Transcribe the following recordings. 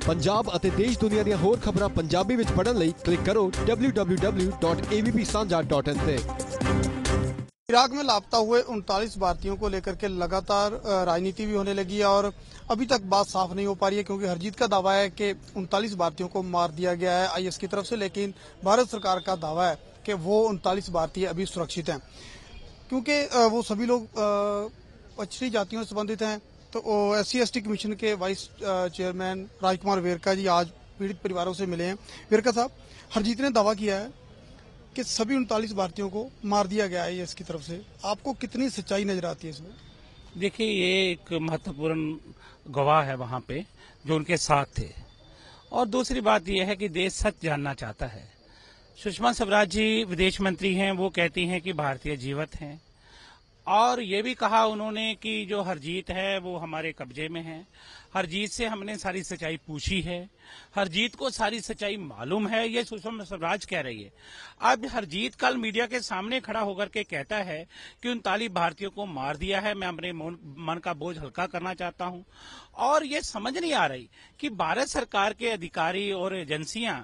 पंजाब ਅਤੇ देश दुनिया ਦੀਆਂ ਹੋਰ ਖਬਰਾਂ ਪੰਜਾਬੀ ਵਿੱਚ ਪੜ੍ਹਨ ਲਈ ਕਲਿੱਕ ਕਰੋ www.avpsanja.in ਤੇ। इराक में लापता हुए 39 भारतीयों को लेकर के लगातार राजनीति भी होने लगी है और अभी तक बात साफ नहीं हो पा रही है, क्योंकि हरजीत का दावा है कि 39 भारतीयों को मार दिया गया है आईएस की तरफ से, लेकिन भारत सरकार का दावा है कि वो 39 भारतीय अभी सुरक्षित हैं, क्योंकि वो सभी लोग पछड़ी जातियों से संबंधित हैं। तो SC/ST कमीशन के वाइस चेयरमैन राजकुमार वेरका जी आज पीड़ित परिवारों से मिले हैं। वेरका साहब, हरजीत ने दावा किया है कि सभी 39 भारतीयों को मार दिया गया है इसकी तरफ से, आपको कितनी सच्चाई नजर आती है इसमें? देखिए, ये एक महत्वपूर्ण गवाह है वहां पे जो उनके साथ थे, और दूसरी बात यह है कि देश सच जानना चाहता है। सुषमा स्वराज जी विदेश मंत्री हैं, वो कहती हैं कि भारतीय जीवित हैं, और ये भी कहा उन्होंने कि जो हरजीत है वो हमारे कब्जे में है। हरजीत से हमने सारी सच्चाई पूछी है, हरजीत को सारी सच्चाई मालूम है, ये सुषमा स्वराज कह रही है। अब हरजीत कल मीडिया के सामने खड़ा होकर के कहता है कि 39 भारतीयों को मार दिया है, मैं अपने मन का बोझ हल्का करना चाहता हूं। और ये समझ नहीं आ रही कि भारत सरकार के अधिकारी और एजेंसियां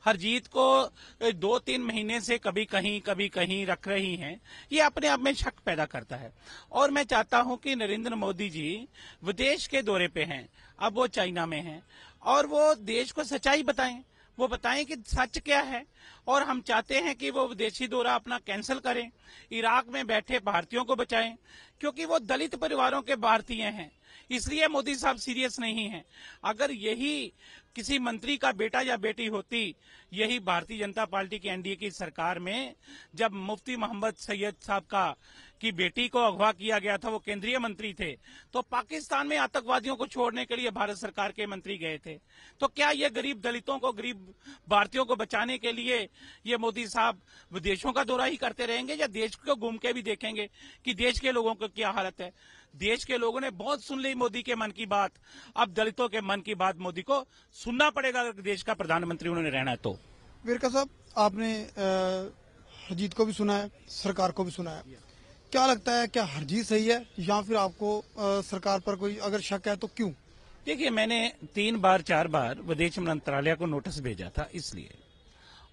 हरजीत को 2-3 महीने से कभी कहीं रख रही हैं। ये अपने आप में शक पैदा करता है। और मैं चाहता हूं कि नरेंद्र मोदी जी विदेश के दौरे पे हैं, अब वो चाइना में हैं, और वो देश को सच्चाई बताएं, वो बताएं कि सच क्या है। और हम चाहते हैं कि वो विदेशी दौरा अपना कैंसिल करें, इराक में बैठे भारतीयों को बचाएं, क्योंकि वो दलित परिवारों के भारतीय हैं, इसलिए मोदी साहब सीरियस नहीं हैं। अगर यही किसी मंत्री का बेटा या बेटी होती, यही भारतीय जनता पार्टी की एनडीए की सरकार में जब मुफ्ती मोहम्मद सैयद साहब की बेटी को अगवा किया गया था, वो केंद्रीय मंत्री थे, तो पाकिस्तान में आतंकवादियों को छोड़ने के लिए भारत सरकार के मंत्री गए थे। तो क्या ये गरीब दलितों को, गरीब भारतीयों को बचाने के लिए ये मोदी साहब विदेशों का दौरा ही करते रहेंगे, या देश को घूम के भी देखेंगे कि देश के लोगों को क्या हालत है? देश के लोगों ने बहुत सुन ली मोदी के मन की बात, अब दलितों के मन की बात मोदी को सुनना पड़ेगा अगर देश का प्रधानमंत्री उन्होंने रहना है तो। वेरका साहब, आपने हरजीत को भी सुना है, सरकार को भी सुना है, क्या लगता है, क्या हरजीत सही है, या फिर आपको सरकार पर कोई अगर शक है तो क्यों? देखिए, मैंने 3-4 बार विदेश मंत्रालय को नोटिस भेजा था इसलिए,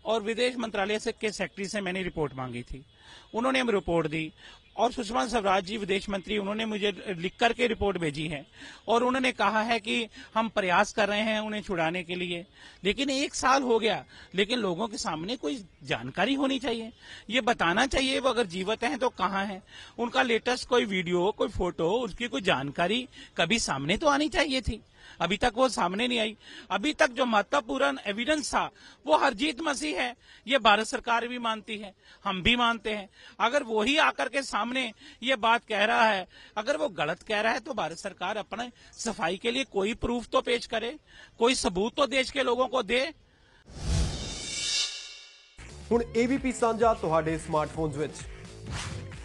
और विदेश मंत्रालय के सेक्रेटरी से मैंने रिपोर्ट मांगी थी, उन्होंने हमें रिपोर्ट दी, और सुषमा स्वराज जी विदेश मंत्री, उन्होंने मुझे लिख करके रिपोर्ट भेजी है, और उन्होंने कहा है कि हम प्रयास कर रहे हैं उन्हें छुड़ाने के लिए। लेकिन 1 साल हो गया, लेकिन लोगों के सामने कोई जानकारी होनी चाहिए, ये बताना चाहिए वो अगर जीवित हैं तो कहाँ हैं, उनका लेटेस्ट कोई वीडियो, कोई फोटो, उसकी कोई जानकारी कभी सामने तो आनी चाहिए थी। अभी तक वो सामने नहीं आई। अभी तक जो महत्वपूर्ण एविडेंस था वो हरजीत मसीह है, ये भारत सरकार भी मानती है, हम भी मानते हैं। अगर वो ही आकर के सामने ये बात कह रहा है, अगर वो गलत कह रहा है, तो भारत सरकार अपने सफाई के लिए कोई प्रूफ तो पेश करे, कोई सबूत तो देश के लोगों को दे। ਹੁਣ AVP ਸਾਂਝਾ ਤੁਹਾਡੇ ਸਮਾਰਟਫੋਨਸ ਵਿੱਚ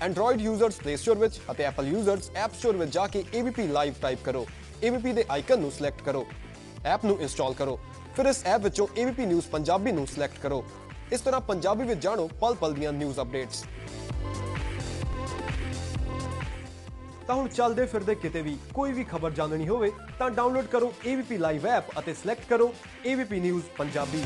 Android यूजर्स प्ले स्टोर ਵਿੱਚ ਅਤੇ Apple यूजर्स ऐप स्टोर ਵਿੱਚ ਜਾ ਕੇ AVP ਲਾਈਵ ਟਾਈਪ ਕਰੋ, AVP ਦੇ ਆਈਕਨ ਨੂੰ ਸਿਲੈਕਟ ਕਰੋ, ऐप ਨੂੰ ਇੰਸਟਾਲ ਕਰੋ, ਫਿਰ ਇਸ ऐप ਵਿੱਚੋਂ AVP ਨਿਊਜ਼ ਪੰਜਾਬੀ ਨੂੰ ਸਿਲੈਕਟ ਕਰੋ। ਇਸ ਤਰ੍ਹਾਂ ਪੰਜਾਬੀ ਵਿੱਚ ਜਾਣੋ ਪਲ-ਪਲ ਦੀਆਂ ਨਿਊਜ਼ ਅਪਡੇਟਸ। ਤਾਂ ਹੁਣ ਚੱਲਦੇ ਫਿਰਦੇ ਕਿਤੇ ਵੀ ਕੋਈ ਵੀ ਖਬਰ ਜਾਣਨੀ ਹੋਵੇ ਤਾਂ ਡਾਊਨਲੋਡ ਕਰੋ AVP ਲਾਈਵ ਐਪ ਅਤੇ ਸਿਲੈਕਟ ਕਰੋ AVP ਨਿਊਜ਼ ਪੰਜਾਬੀ।